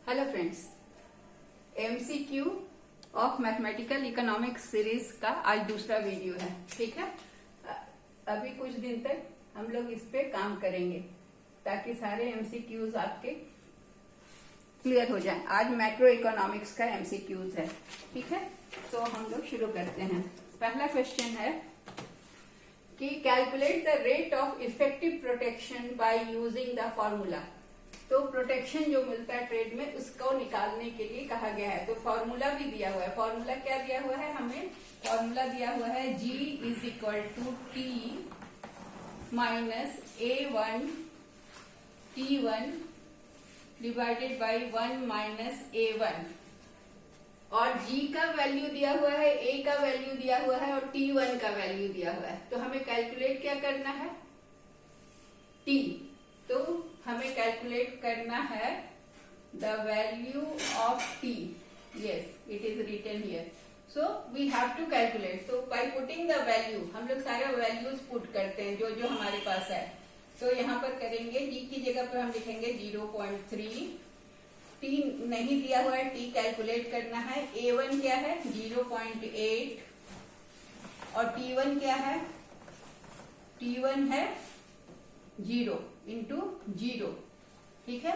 Hello friends, MCQ of mathematical economics series का आज दूसरा वीडियो है। ठीक है, अभी कुछ दिन तक हम लोग इस पे काम करेंगे ताकि सारे एमसीक्यूज आपके क्लियर हो जाएं। आज मैक्रो इकोनॉमिक्स का एमसीक्यूज है। ठीक है, तो हम लोग शुरू करते हैं। पहला क्वेश्चन है कि calculate the rate of effective protection by using the formula. तो प्रोटेक्शन जो मिलता है ट्रेड में उसको निकालने के लिए कहा गया है। तो फॉर्मूला भी दिया हुआ है। फॉर्मूला क्या दिया हुआ है हमें? फॉर्मूला दिया हुआ है G is equal to T minus A1 T1 divided by 1 minus A1। और G का वैल्यू दिया हुआ है, A का वैल्यू दिया हुआ है और T1 का वैल्यू दिया हुआ है। तो हमें कैलकुलेट क्या करना है? T। तो हमें कैलकुलेट करना है the value of T। Yes, it is written here. So we have to calculate. तो बाय पुटिंग द वैल्यू, हम लोग सारे वैल्यूज पुट करते हैं जो जो हमारे पास है। तो यहाँ पर करेंगे G की जगह पर हम लिखेंगे 0.3। T नहीं दिया हुआ है, T कैलकुलेट करना है। A1 क्या है? 0.8 और T1 क्या है? T1 है 0 इंटू 0। ठीक है,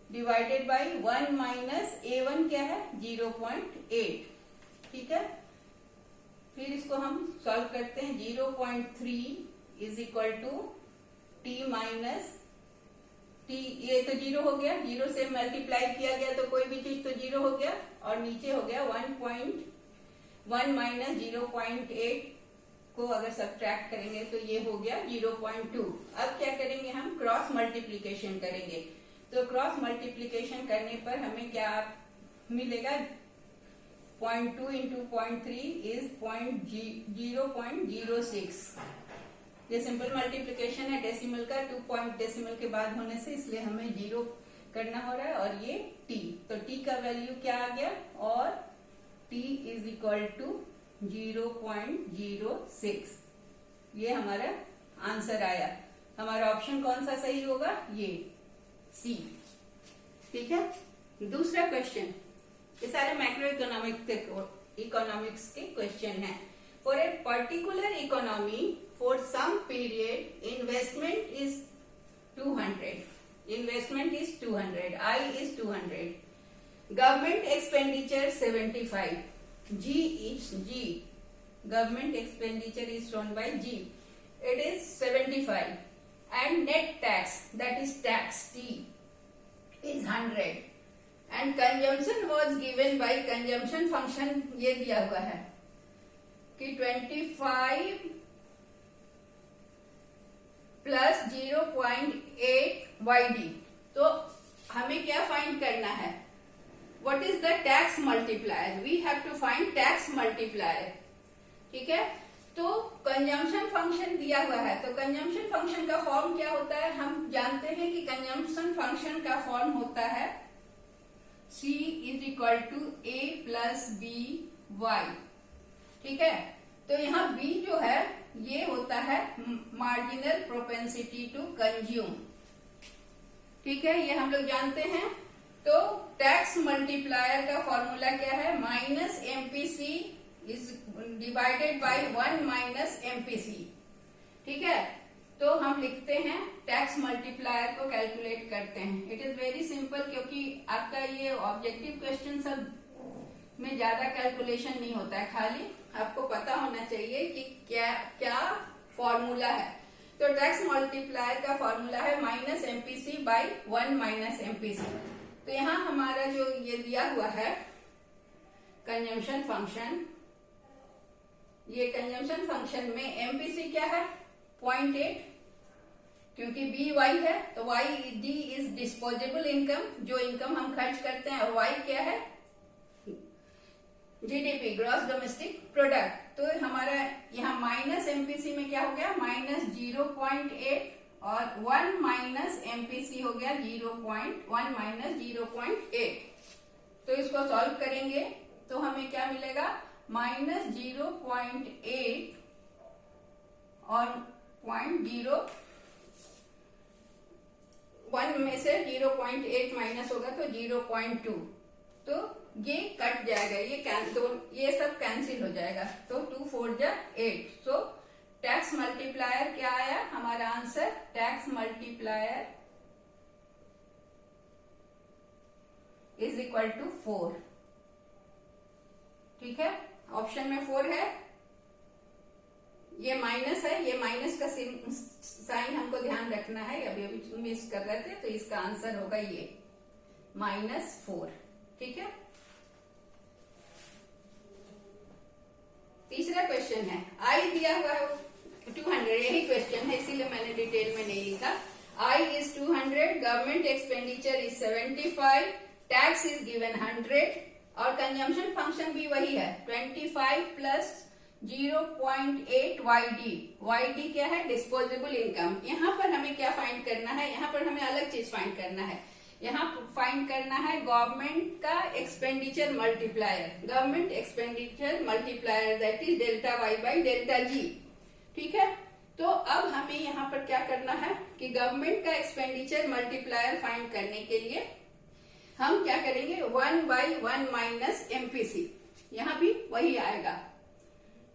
डिवाइडेड बाई 1 माइनस A1 क्या है? 0.8। ठीक है, फिर इसको हम सॉल्व करते हैं। 0.3 is equal to T minus T। ये तो 0 हो गया, 0 से मल्टीप्लाई किया गया तो कोई भी चीज तो 0 हो गया। और नीचे हो गया 1 माइनस 0.8 को अगर सब्ट्रैक्ट करेंगे तो ये हो गया 0.2। अब क्या करेंगे? हम क्रॉस मल्टीप्लीकेशन करेंगे। तो क्रॉस मल्टीप्लीकेशन करने पर हमें क्या मिलेगा? 0.2 इंटू 0.3 इज 0.06। ये सिंपल मल्टीप्लीकेशन है डेसिमल का, 2 पॉइंट डेसिमल के बाद होने से, इसलिए हमें 0 करना हो रहा है। और ये T, तो T का वैल्यू क्या आ गया? और T इज इक्वल टू 0.06। ये हमारा आंसर आया। हमारा ऑप्शन कौन सा सही होगा? ये सी। ठीक है, दूसरा क्वेश्चन। ये सारे मैक्रो इकोनॉमिक्स के क्वेश्चन है। For a particular economy for some period investment is 200। Investment is 200, I is 200, government expenditure 75, G is G. Government expenditure is shown by G. It is 75. And net tax, that is tax T, is 100. And consumption was given by consumption function ये दिया हुआ है कि 25 plus 0.8 YD। तो हमें क्या find करना है? What is the tax multiplier? We have to find tax multiplier. ठीक है, तो कंजम्पशन फंक्शन दिया हुआ है। तो कंजम्पशन फंक्शन का फॉर्म क्या होता है? हम जानते हैं कि कंजम्पशन फंक्शन का फॉर्म होता है C is equal to A plus B Y. ठीक है, तो यहाँ B जो है ये होता है मार्जिनल प्रोपेंसिटी टू कंज्यूम। ठीक है, ये हम लोग जानते हैं। तो टैक्स मल्टीप्लायर का फॉर्मूला क्या है? Minus MPC is divided by 1 minus MPC. ठीक है, तो हम लिखते हैं टैक्स मल्टीप्लायर को कैलकुलेट करते हैं। इट इज वेरी सिंपल, क्योंकि आपका ये ऑब्जेक्टिव क्वेश्चन सब में ज्यादा कैलकुलेशन नहीं होता है, खाली आपको पता होना चाहिए कि क्या क्या फॉर्मूला है। तो टैक्स मल्टीप्लायर का फॉर्मूला है minus MPC by 1 minus MPC. तो यहाँ हमारा जो ये दिया हुआ है कंजम्पशन फंक्शन, ये कंजम्पशन फंक्शन में एमपीसी क्या है? 0.8, क्योंकि बी वाई है तो Y D is disposable income, जो इनकम हम खर्च करते हैं। और वाई क्या है? GDP, gross domestic product. तो हमारा यहाँ माइनस एमपीसी में क्या हो गया? माइनस 0.8 और 1 माइनस एमपीसी हो गया 0.1 माइनस 0.8। तो इसको सॉल्व करेंगे तो हमें क्या मिलेगा? माइनस 0.8 और 0.0 1 में से 0.8 माइनस होगा तो 0.2, तो ये कट जाएगा, ये सब कैंसिल हो जाएगा, तो 2 4 जा 8। सो टैक्स मल्टीप्लायर क्या आया हमारा answer, tax multiplier is equal to 4। ठीक है, ऑप्शन में 4 है। ये माइनस है, ये माइनस का साइन हमको ध्यान रखना है, अभी अभी मिस कर रहे थे, तो इसका आंसर होगा ये -4। ठीक है, तीसरा क्वेश्चन है, आई दिया हुआ है 200, यही क्वेश्चन है इसीलिए मैंने डिटेल में नहीं लिखा। I is 200, government expenditure is 75, tax is given 100 और कंजम्पशन फंक्शन भी वही है 25 प्लस 0.8 YD। YD क्या है, डिस्पोजेबल इनकम। यहाँ पर हमें क्या फाइंड करना है, यहाँ पर हमें अलग चीज फाइंड करना है, यहाँ फाइंड करना है गवर्नमेंट का expenditure multiplier, government expenditure multiplier that is delta Y by delta G. ठीक है, तो अब हमें यहाँ पर क्या करना है कि गवर्नमेंट का एक्सपेंडिचर मल्टीप्लायर फाइंड करने के लिए हम क्या करेंगे, 1/1 माइनस MPC, यहाँ भी वही आएगा।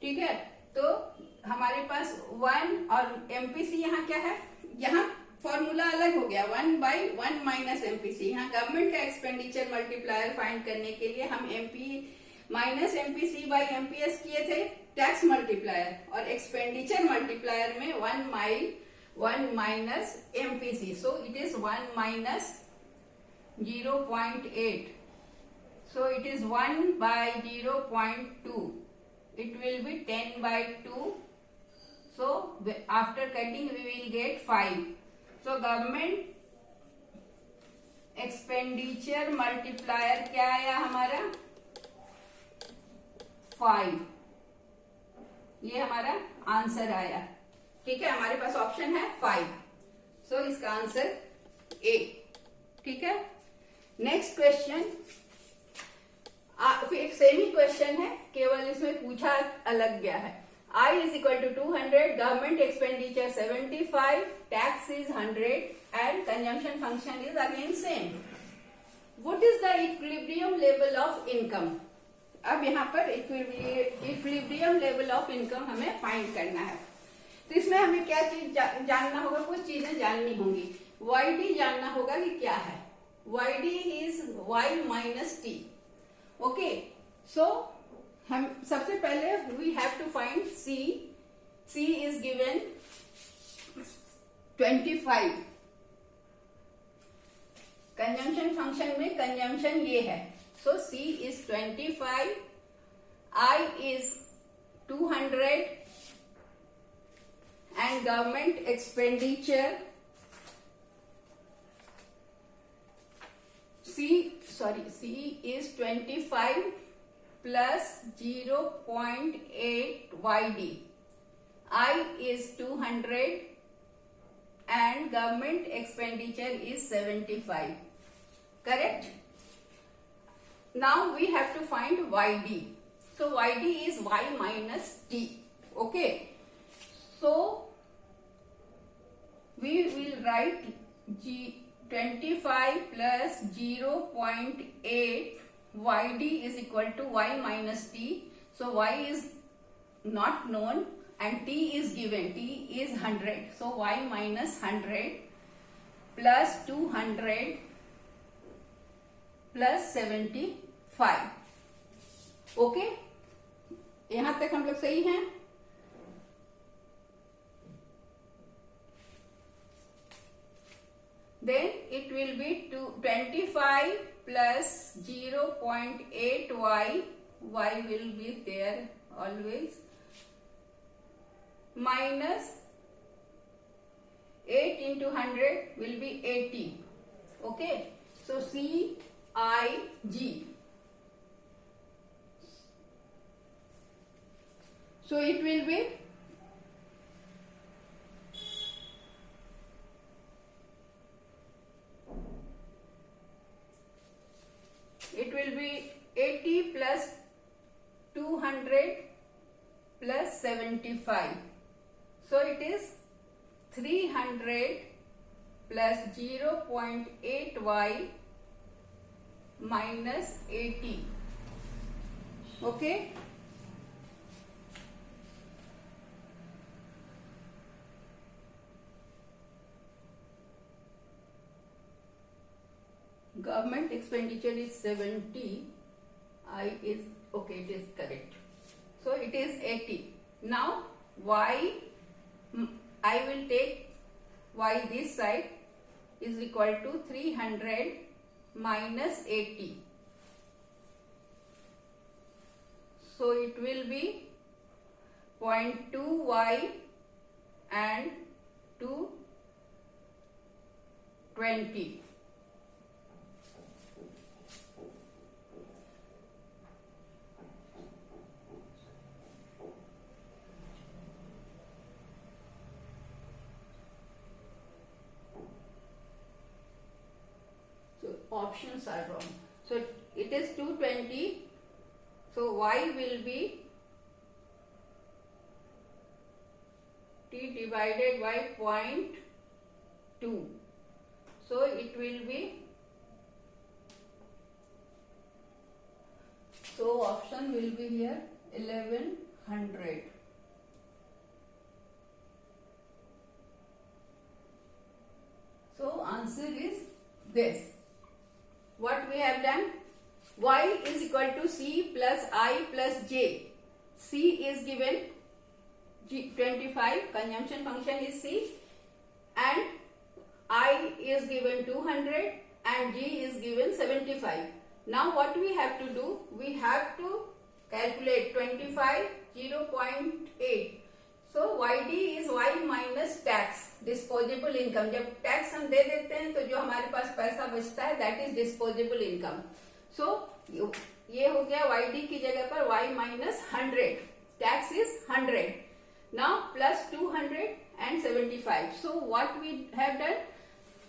ठीक है, तो हमारे पास 1 और MPC यहाँ क्या है, यहाँ फॉर्मूला अलग हो गया, 1/1 माइनस MPC। यहाँ गवर्नमेंट का एक्सपेंडिचर मल्टीप्लायर फाइंड करने के लिए हम माइनस MPC बाई MPS किए थे टैक्स मल्टीप्लायर, और एक्सपेंडिचर मल्टीप्लायर में 1 minus MPC, so it is 1 minus 0.8, so it is 1/0.2, it will be 10/2, so after cutting we will get 5, so government expenditure multiplier क्या आया हमारा 5, ये हमारा आंसर आया। ठीक है, हमारे पास ऑप्शन है 5, सो इसका आंसर A। ठीक है, नेक्स्ट क्वेश्चन फिर सेम ही क्वेश्चन है, केवल इसमें पूछा अलग गया है। I is equal to 200, government expenditure 75, tax is 100 and consumption function is again same. What is the equilibrium level of income? अब यहाँ पर इक्विलिब्रियम लेवल ऑफ इनकम हमें फाइंड करना है, तो इसमें हमें क्या चीज जानना होगा, कुछ चीजें जाननी होंगी। YD जानना होगा कि क्या है, YD is Y minus T। Okay, so हम सबसे पहले we have to find C is given 25, consumption function में कंजम्पशन ये है, सो C is 25, I is 200 and government expenditure C is 25 plus 0.8 YD. I is 200 and government expenditure is 75. Correct? Now we have to find YD. So YD is Y minus T. Okay. So we will write 25 plus 0.8 YD is equal to Y minus T. So Y is not known and T is given. T is 100. So Y minus 100 plus 200 plus 75. Okay? यहां तक हम लोग सही हैं? Then it will be 25 plus 0.8 Y will be there always, minus 8 into 100 will be 80. Okay, so CIG. So it will be it will be 80 plus 200 plus 75. So it is 300 plus 0.8y minus 80. Okay. Government expenditure is 70. I is okay, it is correct. So it is 80. Now y, I will take y this side is equal to 300 minus 80. So it will be 0.2y and 220. Options are wrong. So it is 220. So y will be t divided by 0.2. So it will be, so option will be here 1100. So answer is this. What we have done? Y is equal to C plus I plus J. C is given 25, consumption function is C, and I is given 200 and G is given 75. Now what we have to do? We have to calculate 25, 0.8. So YD is Y minus tax, disposable income. जब tax हम दे देते हैं तो जो हमारे पास पैसा बचता है दैट इज डिस्पोजेबल इनकम. सो ये हो गया YD की जगह पर Y minus 100. Tax is 100. Now plus 200 and 75. So what we have done?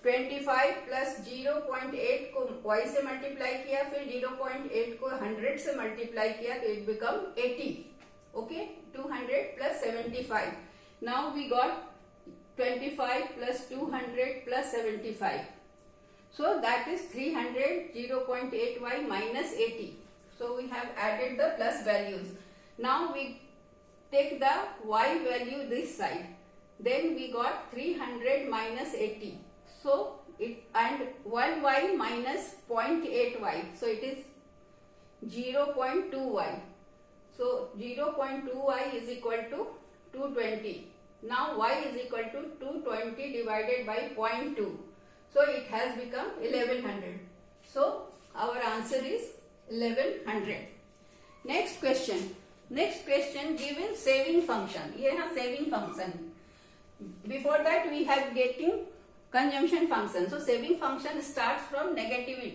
25 plus 0.8 को y से मल्टीप्लाई किया, फिर 0.8 को 100 से मल्टीप्लाई किया तो it become 80. Okay, 200 plus 75. Now we got 25 plus 200 plus 75. So that is 300, 0.8y minus 80. So we have added the plus values. Now we take the y value this side. Then we got 300 minus 80. So it, and 1y minus 0.8y. So it is 0.2y. So 0.2y is equal to 220. Now y is equal to 220 divided by 0.2. So it has become 1100. So our answer is 1100. Next question. Next question, given saving function. ये है saving function. Before that we have getting consumption function. So saving function starts from negative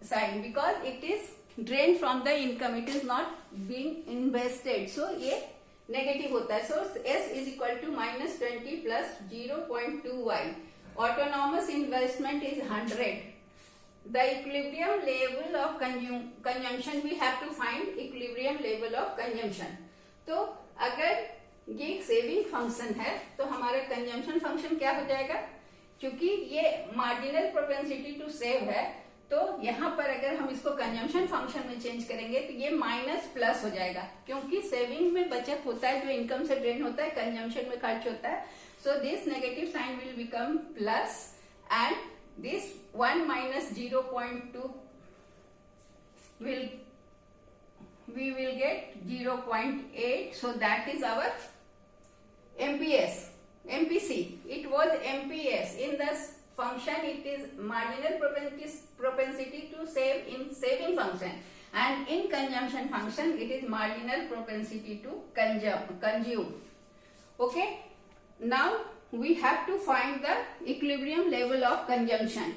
sign because it is drained from the income. It is not being invested. So ये negative होता है. So S is equal to minus 20 plus 0.2y. Autonomous investment is 100. The equilibrium level of consumption we have to find equilibrium level of consumption. तो अगर ये एक saving function है तो हमारा कंजम्पशन फंक्शन क्या हो जाएगा? क्योंकि ये मार्जिनल प्रोपेंसिटी टू सेव है तो यहाँ पर अगर हम इसको कंजम्पशन फंक्शन में चेंज करेंगे तो ये माइनस प्लस हो जाएगा, क्योंकि सेविंग में बचत होता है जो इनकम से ड्रेन होता है, कंजम्पशन में खर्च होता है. So this negative sign will become plus and this 1 minus 0.2 we will get 0.8. So that is our MPC. It was MPS. In the function it is marginal propensity to save in saving function, and in consumption function it is marginal propensity to consume. Okay, now we have to find the equilibrium level of consumption.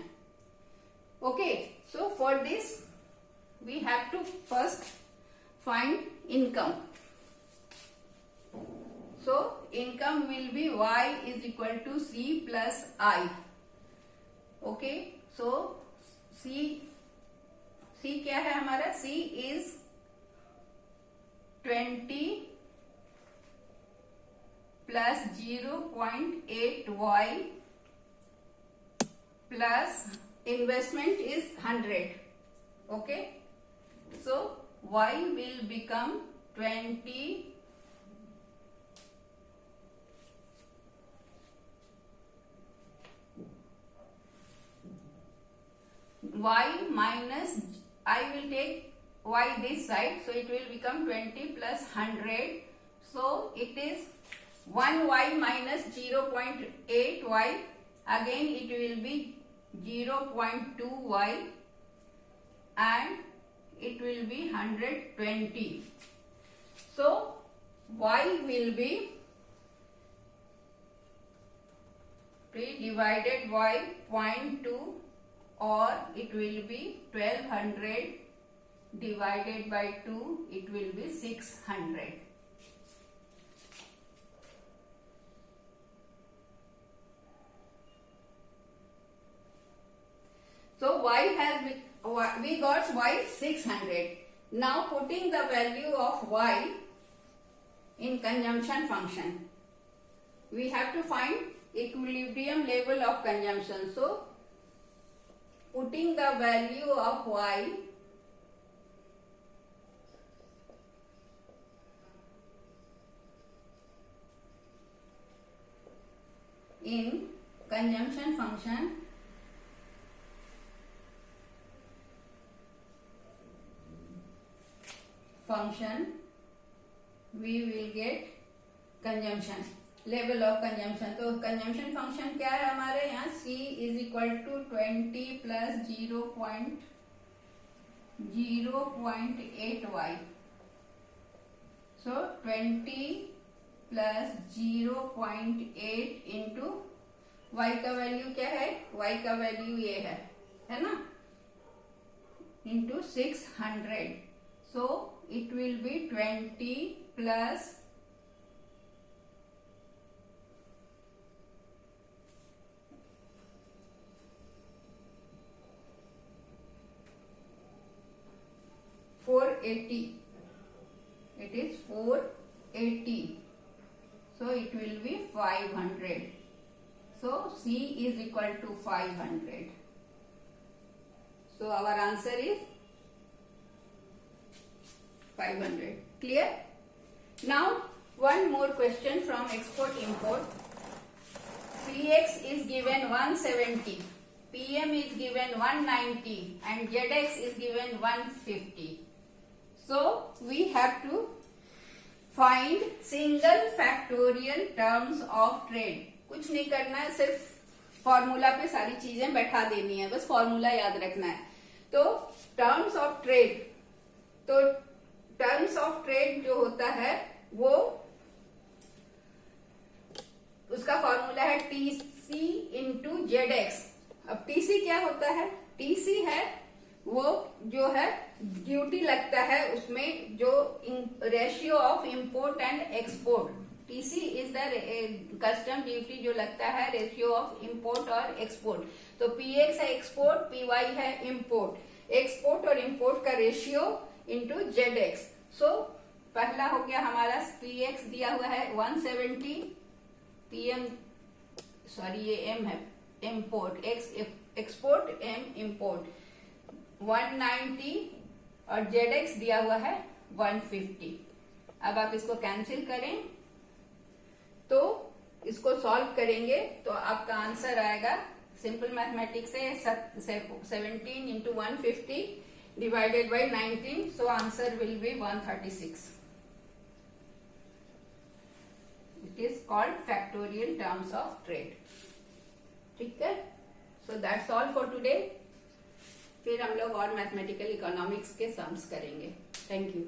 Okay, so for this we have to first find income. So income will be y is equal to C plus I. Okay, so C क्या है हमारा? C is 20 plus 0.8y plus investment is 100. Okay, so y will become 20 y minus, I will take y this side, so it will become 20 plus 100. So it is 1y minus 0.8y. Again it will be 0.2y and it will be 120. So y will be 3 divided by 0.2, or it will be 1200 divided by 2, it will be 600. So we got y 600. Now putting the value of y in consumption function, we have to find equilibrium level of consumption. So putting the value of y in consumption function, we will get consumption, level of consumption. तो consumption function क्या है हमारे यहाँ, C is equal to 20 plus 0.8y. So 20 plus 0.8 into y का value क्या है, y का value ये है ना, into 600. So it will be 20 plus 480. It is 480. So it will be 500. So C is equal to 500. So our answer is 500. Clear? Now one more question from export import. PX is given 170, PM is given 190 and ZX is given 150. So we have to find single factorial terms of trade. कुछ नहीं करना है, सिर्फ formula पे सारी चीजें बैठा देनी है, बस फॉर्मूला याद रखना है. तो टर्म्स ऑफ ट्रेड, तो टर्म्स ऑफ ट्रेड जो होता है वो उसका फॉर्मूला है TC इंटू ZX. अब TC क्या होता है, TC है वो जो है ड्यूटी लगता है उसमें, जो ratio of import and export. TC is the custom duty जो लगता है रेशियो ऑफ इंपोर्ट और एक्सपोर्ट. तो PX है एक्सपोर्ट, PY है इंपोर्ट. एक्सपोर्ट और इंपोर्ट का रेशियो इंटू ZX. सो पहला हो गया हमारा PX दिया हुआ है 170, PM सॉरी ये M है इंपोर्ट, एक्सपोर्ट M इंपोर्ट 190 और ZX दिया हुआ है 150. अब आप इसको कैंसिल करें तो इसको सॉल्व करेंगे तो आपका आंसर आएगा सिंपल मैथमेटिक्स से 17 into 150 divided by 19. So answer will be 136. It is called factorial terms of trade. ठीक है? So that's all for today. फिर हम लोग और मैथमेटिकल इकोनॉमिक्स के सम्स करेंगे. Thank you.